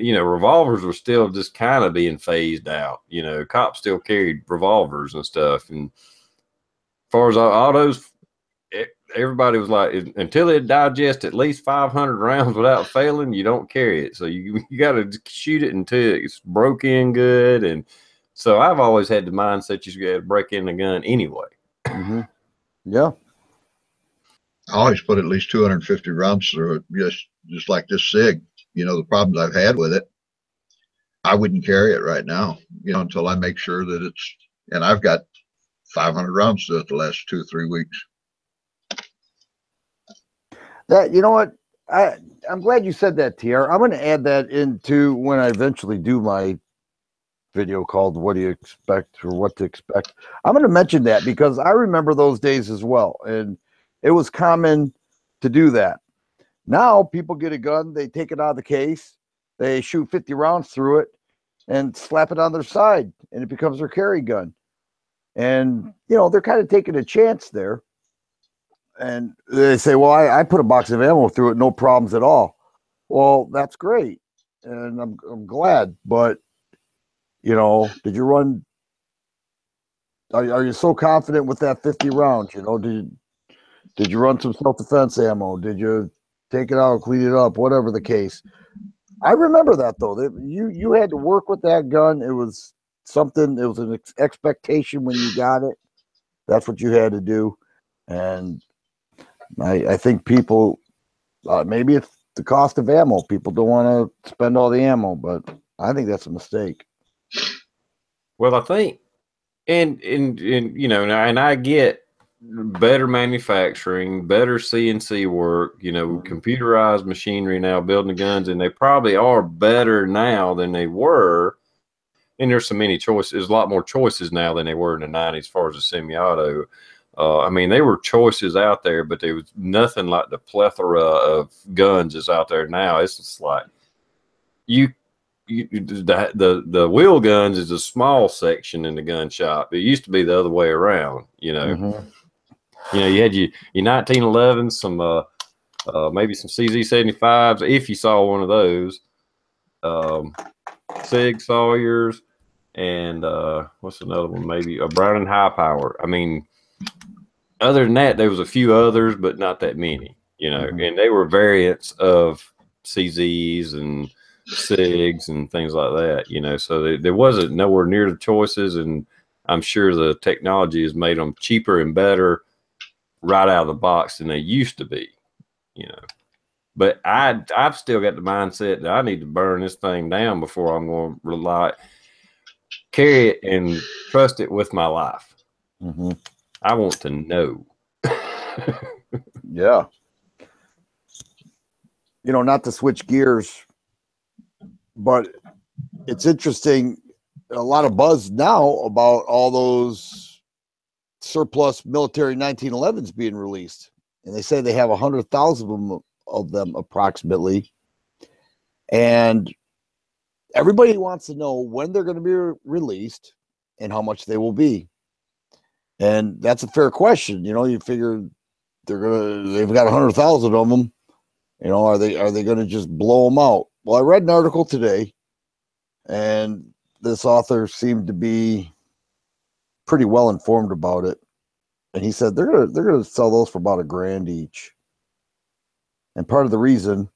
you know, revolvers were still just kind of being phased out. You know, cops still carried revolvers and stuff. And as far as autos, everybody was like, until it digests at least 500 rounds without failing, you don't carry it. So you got to shoot it until it's broke in good. And so I've always had the mindset you got to break in the gun anyway. Mm-hmm. Yeah. I always put at least 250 rounds through it, just like this SIG. You know, the problems I've had with it, I wouldn't carry it right now, you know, until I make sure that and I've got 500 rounds to it the last 2 or 3 weeks. That, you know what, I'm glad you said that, TR. I'm going to add that into when I eventually do my video called "What Do You Expect" or "What to Expect." I'm going to mention that because I remember those days as well, and it was common to do that. Now people get a gun, they take it out of the case, they shoot 50 rounds through it, and slap it on their side, and it becomes their carry gun. And you know, they're kind of taking a chance there. And they say, well, I put a box of ammo through it, no problems at all. Well, that's great, and I'm glad. But you know, did you run? Are you so confident with that 50 rounds? You know, did you run some self-defense ammo? Did you take it out, clean it up, whatever the case? I remember that though. That you had to work with that gun. It was something. It was an expectation when you got it. That's what you had to do, and I think people, maybe it's the cost of ammo. People don't want to spend all the ammo, but I think that's a mistake. Well, I think, and you know, and I get better manufacturing, better CNC work, you know, computerized machinery now building the guns, and they probably are better now than they were. And there's so many choices. There's a lot more choices now than they were in the 90s as far as the semi-auto. I mean, there were choices out there, but there was nothing like the plethora of guns that's out there now. It's just like the wheel guns is a small section in the gun shop. It used to be the other way around, you know. Mm-hmm. You know, you had your 1911s, some maybe some CZ75s, if you saw one of those, Sig Sawyers, and what's another one? Maybe a Browning High Power. I mean, other than that, there was a few others, but not that many. you know, and they were variants of CZs and SIGs and things like that, you know, so there wasn't nowhere near the choices. And I'm sure the technology has made them cheaper and better right out of the box than they used to be, you know. But I've still got the mindset that I need to burn this thing down before I'm going to carry it and trust it with my life. I want to know. Yeah. You know, not to switch gears, but it's interesting. A lot of buzz now about all those surplus military 1911s being released. And they say they have 100,000 of them approximately. And everybody wants to know when they're going to be released and how much they will be. And that's a fair question. You know, you figure they've got 100,000 of them. You know, are they going to just blow them out? Well, I read an article today, and this author seemed to be pretty well informed about it. And he said they're gonna sell those for about $1,000 each. And part of the reason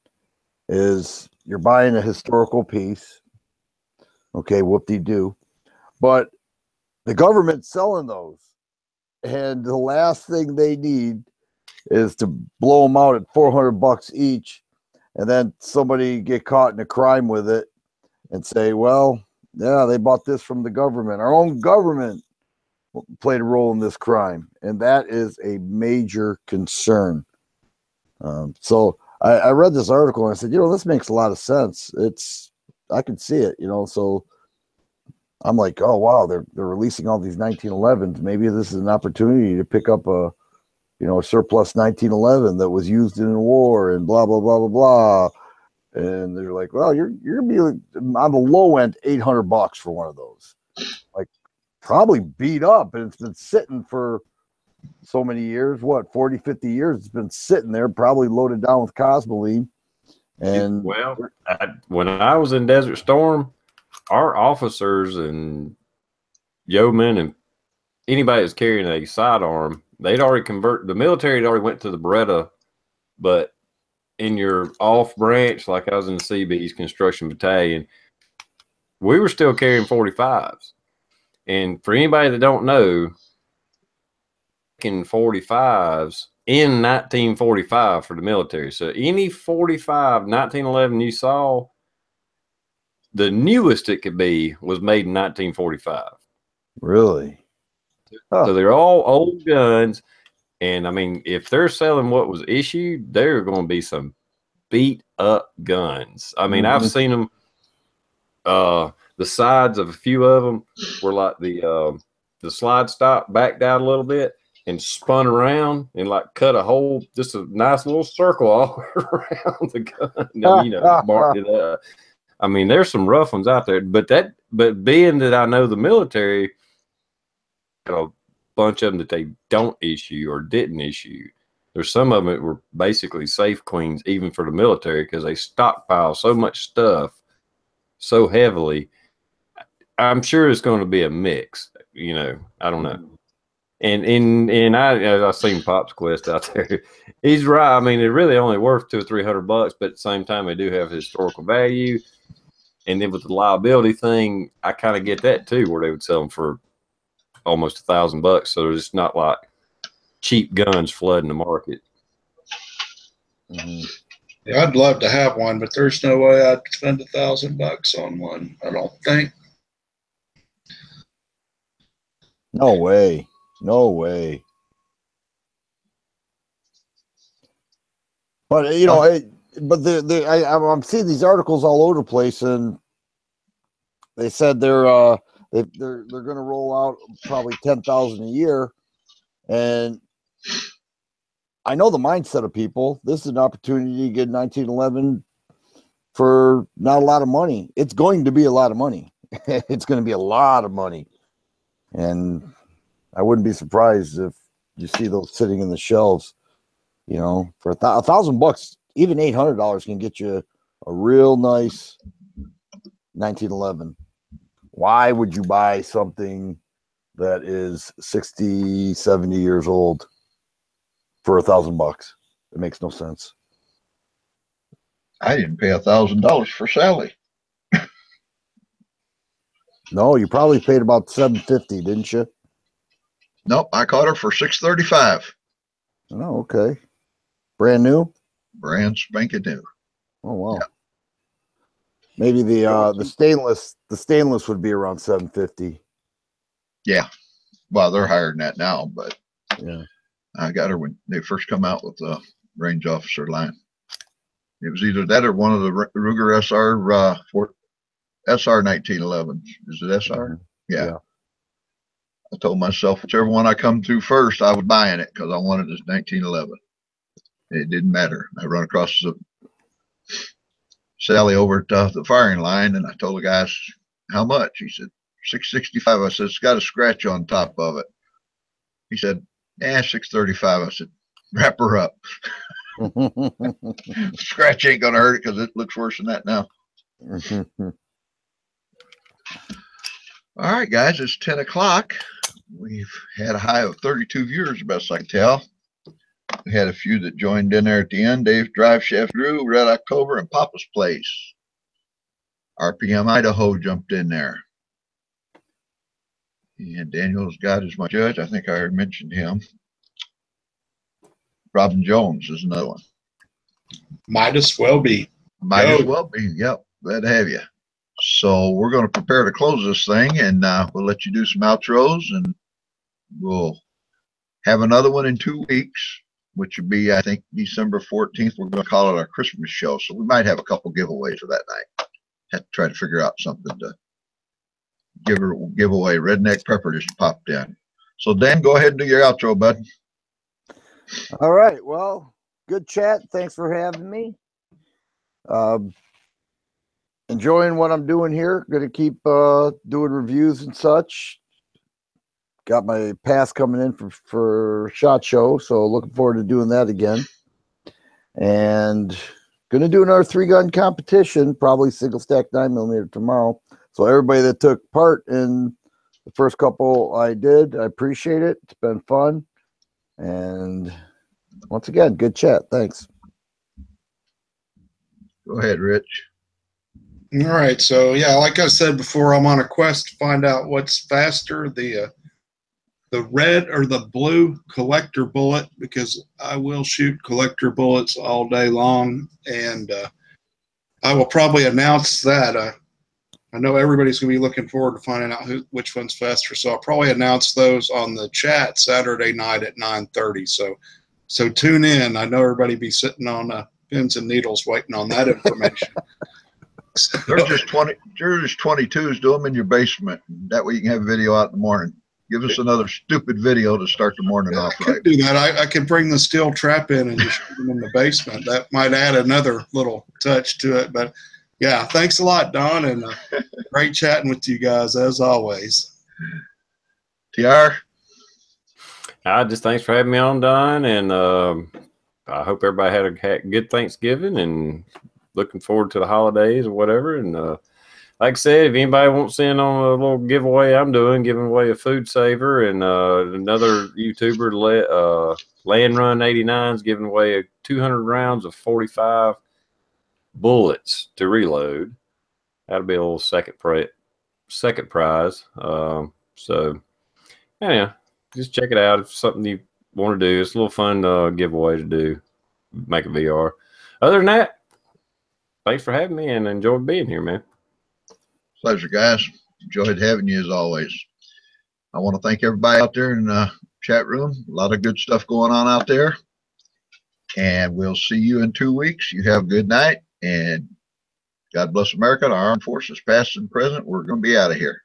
is you're buying a historical piece. Okay, whoop-de-doo. But the government's selling those. And the last thing they need is to blow them out at $400 each, and then somebody get caught in a crime with it and say, well, yeah, they bought this from the government. Our own government played a role in this crime. And that is a major concern. So I read this article and I said, you know, this makes a lot of sense. I can see it, you know, so I'm like, oh, wow, they're releasing all these 1911s. Maybe this is an opportunity to pick up a surplus 1911 that was used in a war and blah, blah, blah, blah, blah. And they're like, well, you're going to be on the low end, $800 for one of those. Like, probably beat up, and it's been sitting for so many years, 40, 50 years. It's been sitting there, probably loaded down with Cosmoline. And well, when I was in Desert Storm, our officers and yeomen and anybody that's carrying a sidearm, they'd already the military had already went to the Beretta, but in your off branch, like I was in the CB's construction battalion, we were still carrying 45s. And for anybody that don't know, in 45s in 1945 for the military. So any 45 1911 you saw, the newest it could be was made in 1945. Really? Huh. So they're all old guns. And I mean, if they're selling what was issued, there are going to be some beat up guns. I mean, I've seen them. The sides of a few of them were like the slide stop backed out a little bit and spun around and like cut a hole, just a nice little circle all around the gun. And, you know, marked it up. I mean, there's some rough ones out there, but being that I know the military, a bunch of them that they don't issue or didn't issue. There's some of them that were basically safe queens, even for the military, because they stockpile so much stuff so heavily. I'm sure it's going to be a mix. You know, I don't know. And I've seen Pop's Quest out there. He's right. I mean, they're really only worth $200 or $300, but at the same time, they do have historical value. And then with the liability thing, I kind of get that too, where they would sell them for almost $1,000. So it's not like cheap guns flooding the market. Yeah, I'd love to have one, but there's no way I'd spend $1,000 on one. I don't think. No way. No way. But you know, I'm seeing these articles all over the place, and they said they're going to roll out probably 10,000 a year, and I know the mindset of people. This is an opportunity to get 1911 for not a lot of money. It's going to be a lot of money. It's going to be a lot of money, and I wouldn't be surprised if you see those sitting in the shelves. You know, for $1,000, even $800 can get you a real nice 1911. Why would you buy something that is 60, 70 years old for $1,000? It makes no sense. I didn't pay $1,000 for Sally. No, you probably paid about $750, didn't you? Nope, I caught her for $635. Oh, okay. Brand new? Brand spanking new. Oh wow. Yeah. Maybe the stainless would be around $750. Yeah. Well, they're higher than that now, but Yeah. I got her when they first come out with the range officer line. It was either that or one of the Ruger SR 1911s. Is it SR? Mhm. Yeah. I told myself whichever one I come to first, I was buying it because I wanted this 1911. It didn't matter. I run across Sally over at the firing line, and I told the guy, how much? He said, $665. I said, it's got a scratch on top of it. He said, $635. I said, wrap her up. Scratch ain't going to hurt it because it looks worse than that now. All right, guys, it's 10 o'clock. We've had a high of 32 viewers, best I can tell. We had a few that joined in there at the end. Dave's Drive, Chef Drew, Red October, and Papa's Place. RPM Idaho jumped in there. And Daniel's God is my judge. I think I already mentioned him. Robin Jones is another one. Might as well be. Might as well be. Yep. Glad to have you. So we're going to prepare to close this thing, and we'll let you do some outros, and we'll have another one in 2 weeks, which would be, I think, December 14th. We're going to call it our Christmas show. So we might have a couple giveaways for that night. Have to try to figure out something to give away. Redneck Pepper just popped in. So Dan, go ahead and do your outro, bud. All right. Well, good chat. Thanks for having me. Enjoying what I'm doing here. Going to keep doing reviews and such. Got my pass coming in for SHOT Show, so looking forward to doing that again. And going to do another 3-gun competition, probably single stack 9mm tomorrow. So everybody that took part in the first couple I did, I appreciate it. It's been fun. And once again, good chat. Thanks. Go ahead, Rich. All right. So, yeah, like I said before, I'm on a quest to find out what's faster, the red or the blue collector bullet, because I will shoot collector bullets all day long. And I will probably announce that. I know everybody's going to be looking forward to finding out which one's faster. So I'll probably announce those on the chat Saturday night at 9:30. So tune in. I know everybody be sitting on pins and needles waiting on that information. There's just 22s. Do them in your basement. That way you can have a video out in the morning. Give us another stupid video to start the morning off right. I could do that. I could bring the steel trap in and just shoot them in the basement. That might add another little touch to it. But yeah, thanks a lot, Don, and great chatting with you guys as always. TR? Just thanks for having me on, Don, and I hope everybody had a good Thanksgiving and looking forward to the holidays or whatever. And like I said, if anybody wants in on a little giveaway I'm doing, giving away a food saver, and another YouTuber, Land Run 89, is giving away 200 rounds of 45 bullets to reload. That'll be a little second prize. So yeah, just check it out if it's something you want to do. It's a little fun giveaway to do. Make a VR. Other than that, thanks for having me and enjoyed being here, man. Pleasure, guys. Enjoyed having you as always. I want to thank everybody out there in the chat room. A lot of good stuff going on out there. And we'll see you in 2 weeks. You have a good night, and God bless America, our armed forces, past and present. We're going to be out of here.